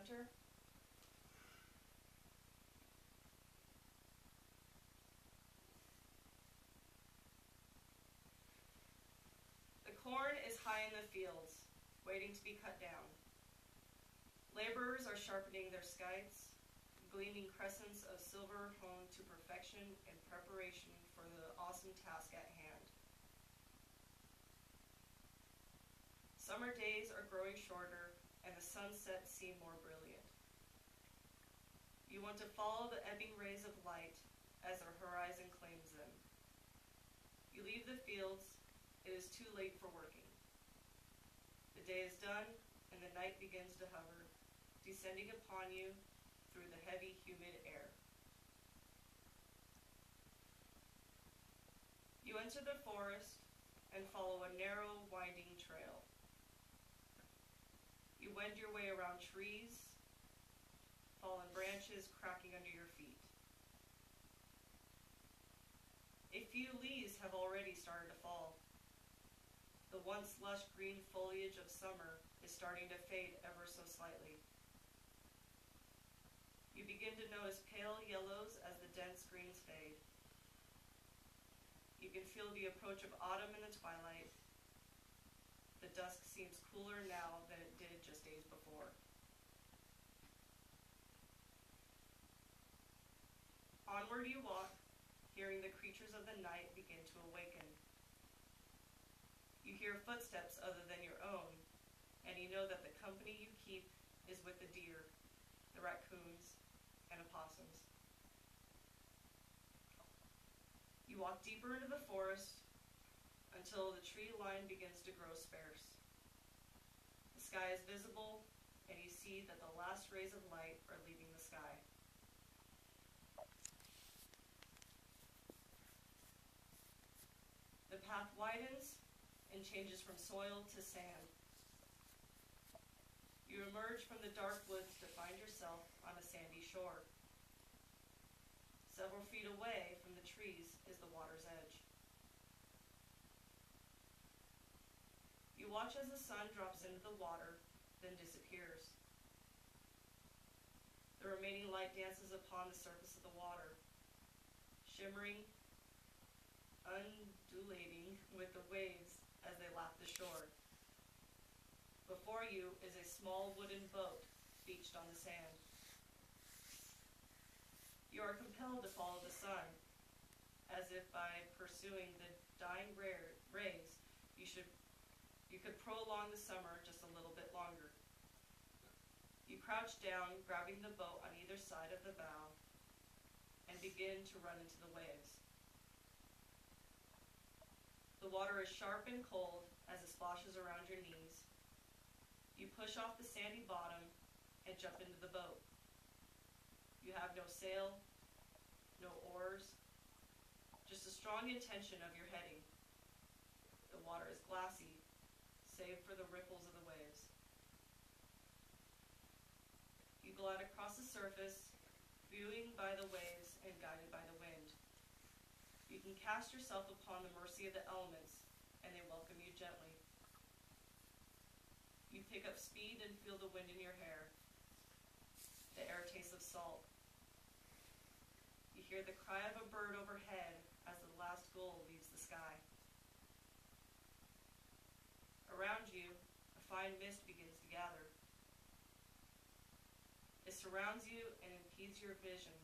winter? The corn is high in the fields, waiting to be cut down. Laborers are sharpening their scythes, gleaming crescents of silver honed to perfection in preparation for the awesome task at hand. Summer days are growing shorter, and the sunsets seem more brilliant. You want to follow the ebbing rays of light as the horizon claims them. You leave the fields. It is too late for working. The day is done, and the night begins to hover, descending upon you through the heavy, humid air. You enter the forest and follow a narrow, winding trail. You wend your way around trees, fallen branches cracking under your feet. A few leaves have already started to fall. The once lush green foliage of summer is starting to fade ever so slightly. You begin to notice pale yellows as the dense greens fade. You can feel the approach of autumn in the twilight. The dusk seems cooler now than it did just days before. Onward you walk, hearing the creatures of the night begin to awaken. You hear footsteps other than your own, and you know that the company you keep is with the deer, the raccoons, and opossums. You walk deeper into the forest until the tree line begins to grow sparse. The sky is visible, and you see that the last rays of light are leaving the sky. The path widens and changes from soil to sand. You emerge from the dark woods to find yourself on a sandy shore. Several feet away from the trees is the water's edge. You watch as the sun drops into the water, then disappears. The remaining light dances upon the surface of the water, shimmering, undulating with the waves as they lap the shore. Before you is a small wooden boat beached on the sand. You are compelled to follow the sun, as if by pursuing the dying rays, you could prolong the summer just a little bit longer. You crouch down, grabbing the boat on either side of the bow, and begin to run into the waves. The water is sharp and cold as it splashes around your knees. You push off the sandy bottom and jump into the boat. You have no sail, no oars, just a strong intention of your heading. The water is glassy, save for the ripples of the waves. You glide across the surface, buoyed by the waves and guided by the wind. You can cast yourself upon the mercy of the elements, and they welcome you gently. You pick up speed and feel the wind in your hair. The air tastes of salt. You hear the cry of a bird overhead as the last gull leaves the sky. Around you, a fine mist begins to gather. It surrounds you and impedes your vision.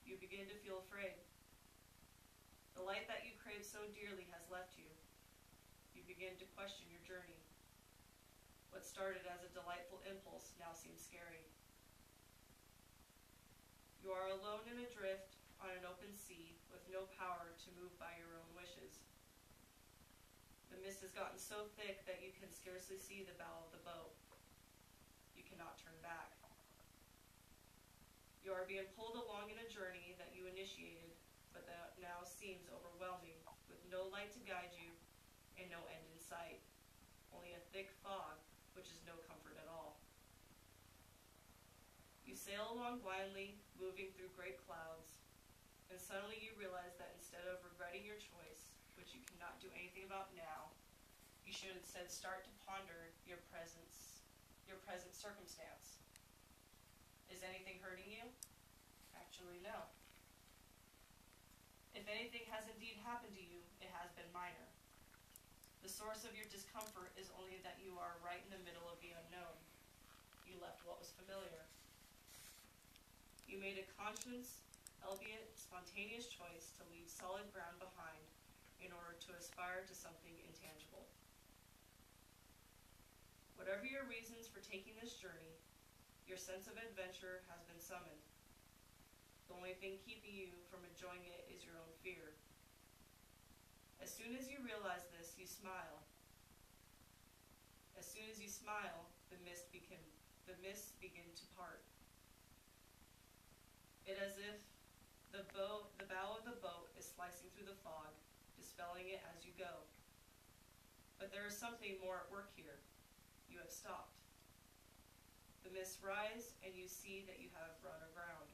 You begin to feel afraid. The light that you craved so dearly has left you. You begin to question your journey. What started as a delightful impulse now seems scary. You are alone in a drift on an open sea with no power to move by your own wishes. The mist has gotten so thick that you can scarcely see the bow of the boat. You cannot turn back. You are being pulled along in a journey that you initiated, but that now seems overwhelming, with no light to guide you and no end in sight, only a thick fog, which is no comfort at all. You sail along blindly, moving through great clouds, and suddenly you realize that instead of regretting your choice, which you cannot do anything about now, you should instead start to ponder your presence your present circumstance. Is anything hurting you? Actually, no. If anything has indeed happened to you, it has been minor. The source of your discomfort is only that you are right in the middle of the unknown. You left what was familiar. You made a conscious, albeit spontaneous choice to leave solid ground behind in order to aspire to something intangible. Whatever your reasons for taking this journey, your sense of adventure has been summoned. The only thing keeping you from enjoying it is your own fear. As soon as you realize this, you smile. As soon as you smile, the mists begin to part. It is as if the bow of the boat is slicing through the fog, dispelling it as you go. But there is something more at work here. You have stopped. The mists rise, and you see that you have run aground.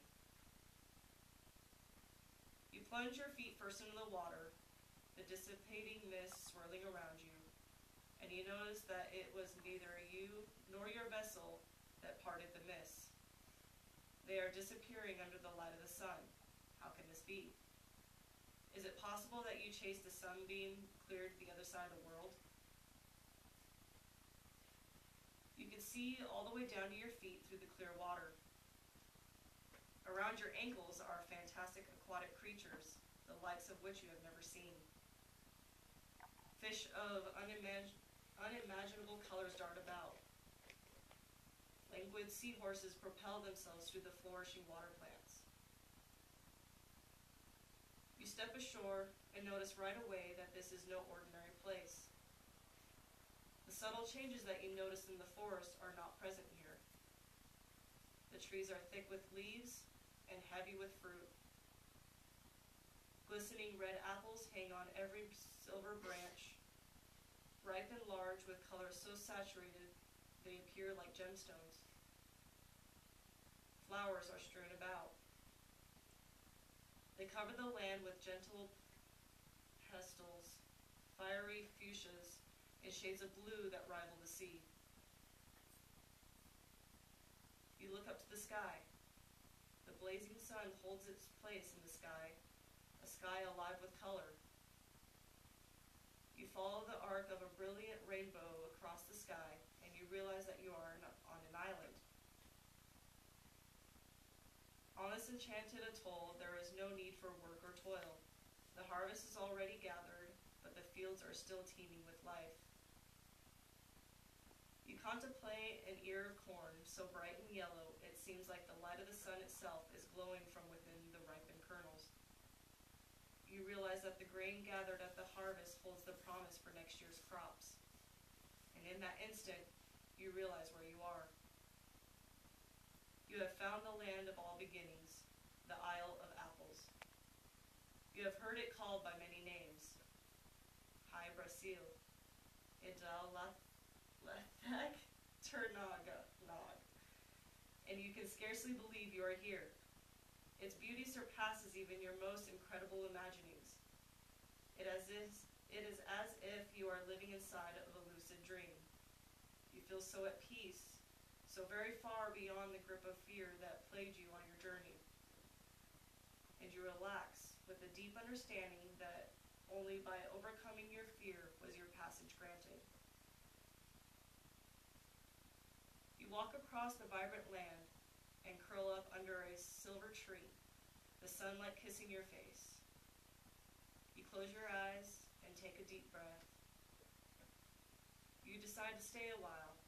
You plunge your feet first into the water, the dissipating mist swirling around you, and you notice that it was neither you nor your vessel that parted the mists. They are disappearing under the light of the sun. How can this be? Is it possible that you chased a sunbeam clear to the other side of the world? You can see all the way down to your feet through the clear water. Around your ankles are fantastic aquatic creatures, the likes of which you have never seen. Fish of unimaginable colors dart about. Languid seahorses propel themselves through the flourishing water plants. You step ashore and notice right away that this is no ordinary place. The subtle changes that you noticed in the forest are not present here. The trees are thick with leaves and heavy with fruit. Glistening red apples hang on every silver branch, ripe and large with colors so saturated they appear like gemstones. Flowers are strewn about. They cover the land with gentle pastels, fiery fuchsias, and shades of blue that rival the sea. You look up to the sky. The blazing sun holds its place in the sky, a sky alive with color. You follow the arc of a brilliant rainbow across the sky, and you realize that you are on an island. On this enchanted atoll, there is no need for work or toil. The harvest is already gathered, but the fields are still teeming with life. You contemplate an ear of corn, so bright and yellow, it seems like the light of the sun itself is glowing from within the ripened kernels. You realize that the grain gathered at the harvest holds the promise for next year's crops. And in that instant, you realize where you are. You have found the land of all beginnings, the Isle of Apples. You have heard it called by many names. Hi Brasil, Idalathak, Ternaga, Nog. And you can scarcely believe you are here. Its beauty surpasses even your most incredible imaginings. It is as if you are living inside of a lucid dream. You feel so at peace, so very far beyond the grip of fear that plagued you on your journey. And you relax with the deep understanding that only by overcoming your fear was your passage granted. You walk across the vibrant land and curl up under a silver tree, the sunlight kissing your face. You close your eyes and take a deep breath. You decide to stay a while.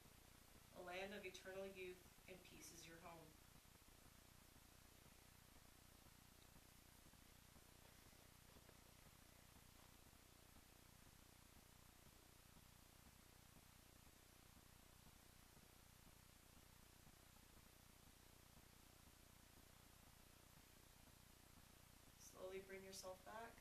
A land of eternal youth and peace is your home. Slowly bring yourself back.